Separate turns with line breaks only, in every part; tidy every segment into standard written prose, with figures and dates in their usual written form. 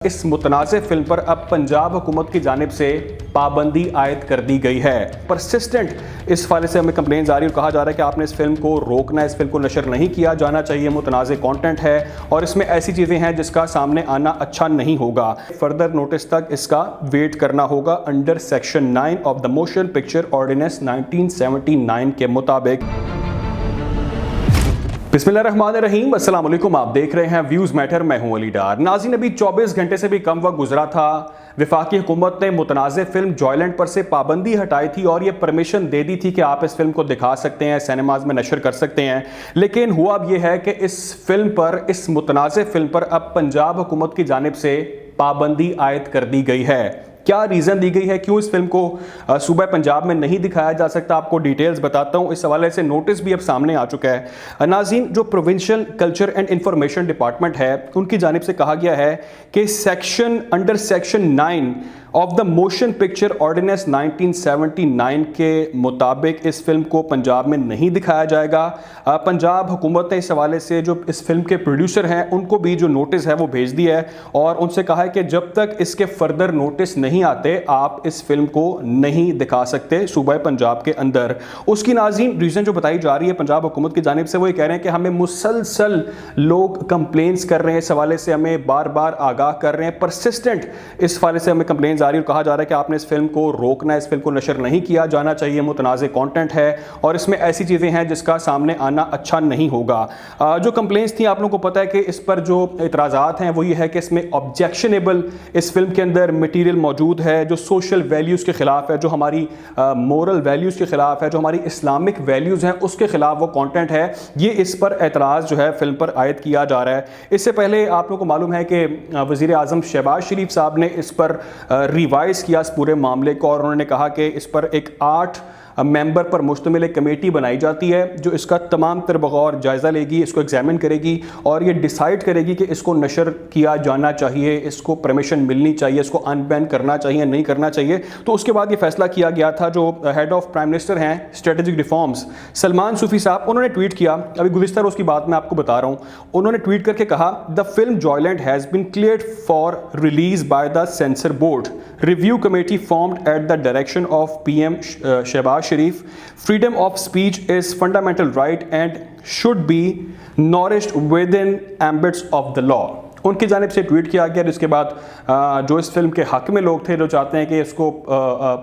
इस मुतनाज़ फिल्म पर अब पंजाब हुकूमत की जानिब से पाबंदी आयद कर दी गई है। परसिस्टेंट इस वाले से हमें कंप्लेंट्स आ रही है और कहा जा रहा है कि आपने इस फिल्म को रोकना है, इस फिल्म को नशर नहीं किया जाना चाहिए, मुतनाज़ कंटेंट है और इसमें ऐसी चीज़ें हैं जिसका सामने आना अच्छा नहीं होगा। फर्दर नोटिस तक इसका वेट करना होगा under section 9 of the motion picture ordinance 1979 के मुताबिक। बिस्मिल्लाहिर्रहमानिर्रहीम, अस्सलाम वालेकुम। आप देख रहे हैं व्यूज़ मैटर, मैं हूं अली डार। नाज़रीन, अभी 24 घंटे से भी कम वक्त गुजरा था, वफाकी हुकूमत ने मुतनाज़ फिल्म जॉयलैंड पर से पाबंदी हटाई थी और ये परमिशन दे दी थी कि आप इस फिल्म को दिखा सकते हैं, सिनेमाज में नशर कर सकते हैं। लेकिन हुआ अब यह है कि इस फिल्म पर, इस मुतनाज़ फिल्म पर अब पंजाब हुकूमत की जानिब से पाबंदी आयद कर दी गई है। क्या रीज़न दी गई है, क्यों इस फिल्म को सूबा पंजाब में नहीं दिखाया जा सकता, आपको डिटेल्स बताता हूं। इस हवाले से नोटिस भी अब सामने आ चुका है। नाज़रीन, जो provincial culture and information department है उनकी जानिब से कहा गया है कि under section 9 of the motion picture ordinance 1979 के मुताबिक इस फिल्म को पंजाब में नहीं दिखाया जाएगा। पंजाब हुकूमत ने इस हवाले से जो इस फिल्म के प्रोड्यूसर हैं उनको भी जो नोटिस है वो भेज दिया है और उनसे कहा है कि जब तक इसके फर्दर नोटिस नहीं आते आप इस फिल्म को नहीं दिखा सकते सूबा पंजाब के अंदर। उसकी नाज़रीन रीज़न जो बताई जा रही है पंजाब हुकूमत की जानिब से, वो ये कह रहे हैं कि हमें मुसलसल लोग कंप्लेंट्स कर रहे हैं, इस हवाले से हमें बार बार आगाह कर रहे हैं। परसिस्टेंट इस हवाले से हमें कंप्लेंट्स आ रही है और कहा जा रहा है कि आपने इस फिल्म को रोकना है, इस फिल्म को नशर नहीं किया जाना चाहिए, मुतनाज़ कंटेंट है और इसमें ऐसी चीज़ें हैं जिसका सामने आना अच्छा नहीं होगा। जो कंप्लेंट्स थी आप लोगों को पता है कि इस पर जो इतराज़ात हैं वो ये है कि इसमें ऑब्जेक्शनेबल इस फिल्म के अंदर मटीरियल मौजूद है जो सोशल वैल्यूज़ के ख़िलाफ़ है, जो हमारी मोरल वैल्यूज़ के ख़िलाफ़ है, जो हमारी इस्लामिक वैल्यूज़ हैं उसके ख़िलाफ़ वो कंटेंट है। ये इस पर एतराज़ जो है फिल्म पर आयद किया जा रहा है। इससे पहले आप लोगों को मालूम है कि वज़ीर आज़म शहबाज शरीफ साहब ने इस पर रिवाइज़ किया इस पूरे मामले को और उन्होंने कहा कि इस पर एक 8 मेंबर पर मुश्तमिल एक कमेटी बनाई जाती है जो इसका तमाम तर बगौर जायज़ा लेगी, इसको एग्जामिन करेगी और ये डिसाइड करेगी कि इसको नशर किया जाना चाहिए, इसको परमिशन मिलनी चाहिए, इसको अनबैन करना चाहिए, नहीं करना चाहिए। तो उसके बाद ये फैसला किया गया था। जो हेड ऑफ प्राइम मिनिस्टर हैं स्ट्रेटेजिक रिफॉर्म्स सलमान सूफी साहब, उन्होंने ट्वीट किया, अभी गुज़िश्ता रोज़ की बात मैं आपको बता रहा हूँ। उन्होंने ट्वीट करके कहा, the film Joyland has been cleared for release by the censor board, review committee formed at the direction of PM Shehbaz Sharif, freedom of speech is fundamental right and should be nourished within ambits of the law। उनकी जानिब से tweet किया गया। इसके बाद जो इस film के हक़ में लोग थे जो चाहते हैं कि इसको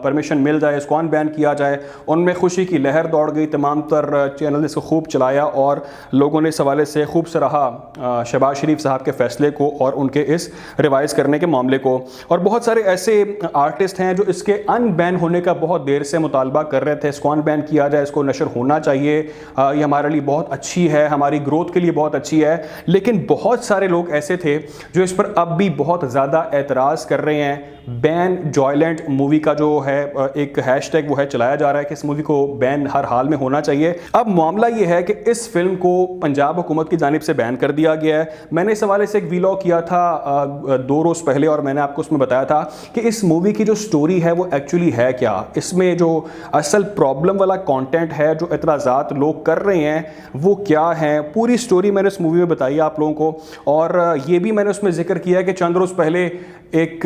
परमिशन मिल जाए, इसको अनबैन किया जाए, उनमें खुशी की लहर दौड़ गई। तमाम तर चैनल इसको खूब चलाया और लोगों ने इस हवाले से खूब सराहा शहबाज शरीफ साहब के फ़ैसले को और उनके इस रिवाइज़ करने के मामले को। और बहुत सारे ऐसे आर्टिस्ट हैं जो इसके अनबैन होने का बहुत देर से मुतालबा कर रहे थे, इसको अनबैन किया जाए, इसको नशर होना चाहिए, ये हमारे लिए बहुत अच्छी है, हमारी ग्रोथ के लिए बहुत अच्छी है। लेकिन बहुत सारे लोग ऐसे थे जो इस पर अब भी बहुत ज़्यादा एतराज़ कर रहे हैं। बैन जॉयलैंड मूवी का जो है एक हैशटैग वो है चलाया जा रहा है कि इस मूवी को बैन हर हाल में होना चाहिए। अब मामला ये है कि इस फिल्म को पंजाब हुकूमत की जानिब से बैन कर दिया गया है। मैंने इस हवाले से एक वीलॉग किया था 2 रोज़ पहले और मैंने आपको उसमें बताया था कि इस मूवी की जो स्टोरी है वो एक्चुअली है क्या, इसमें जो असल प्रॉब्लम वाला कॉन्टेंट है, जो एतराज़ात लोग कर रहे हैं वो क्या है। पूरी स्टोरी मैंने इस मूवी में बताई आप लोगों को और ये भी मैंने उसमें जिक्र किया कि चंद रोज़ पहले एक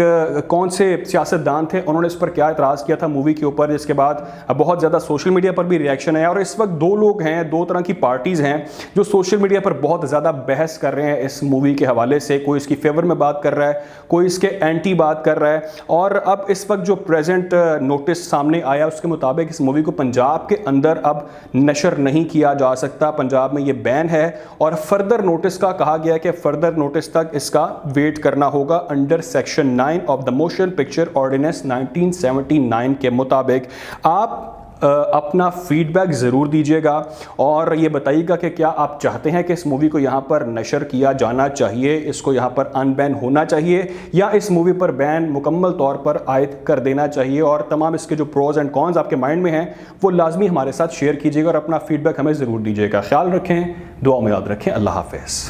कौन से सियासतदान थे, उन्होंने इस पर क्या एतराज़ किया था मूवी के ऊपर, जिसके बाद बहुत ज़्यादा सोशल मीडिया पर भी रिएक्शन है। और इस वक्त 2 लोग हैं, 2 तरह की पार्टीज़ हैं जो सोशल मीडिया पर बहुत ज़्यादा बहस कर रहे हैं इस मूवी के हवाले से। कोई इसकी फेवर में बात कर रहा है, कोई इसके एंटी बात कर रहा है। और अब इस वक्त जो प्रेजेंट नोटिस सामने आया उसके मुताबिक इस मूवी को पंजाब के अंदर अब नशर नहीं किया जा सकता, पंजाब में ये बैन है। और फर्दर नोटिस का कहा गया कि फर्दर नोटिस तक इसका वेट करना होगा under section 9 of the motion picture ordinance 1979 के मुताबिक। आप अपना फीडबैक ज़रूर दीजिएगा और ये बताइएगा कि क्या आप चाहते हैं कि इस मूवी को यहाँ पर नशर किया जाना चाहिए, इसको यहाँ पर अनबैन होना चाहिए, या इस मूवी पर बैन मुकम्मल तौर पर आयद कर देना चाहिए। और तमाम इसके जो प्रोज एंड कॉन्स आपके माइंड में हैं वो लाजमी हमारे साथ शेयर कीजिएगा और अपना फीडबैक हमें ज़रूर दीजिएगा। ख्याल रखें, दुआ में याद रखें। अल्लाह हाफ़िज़।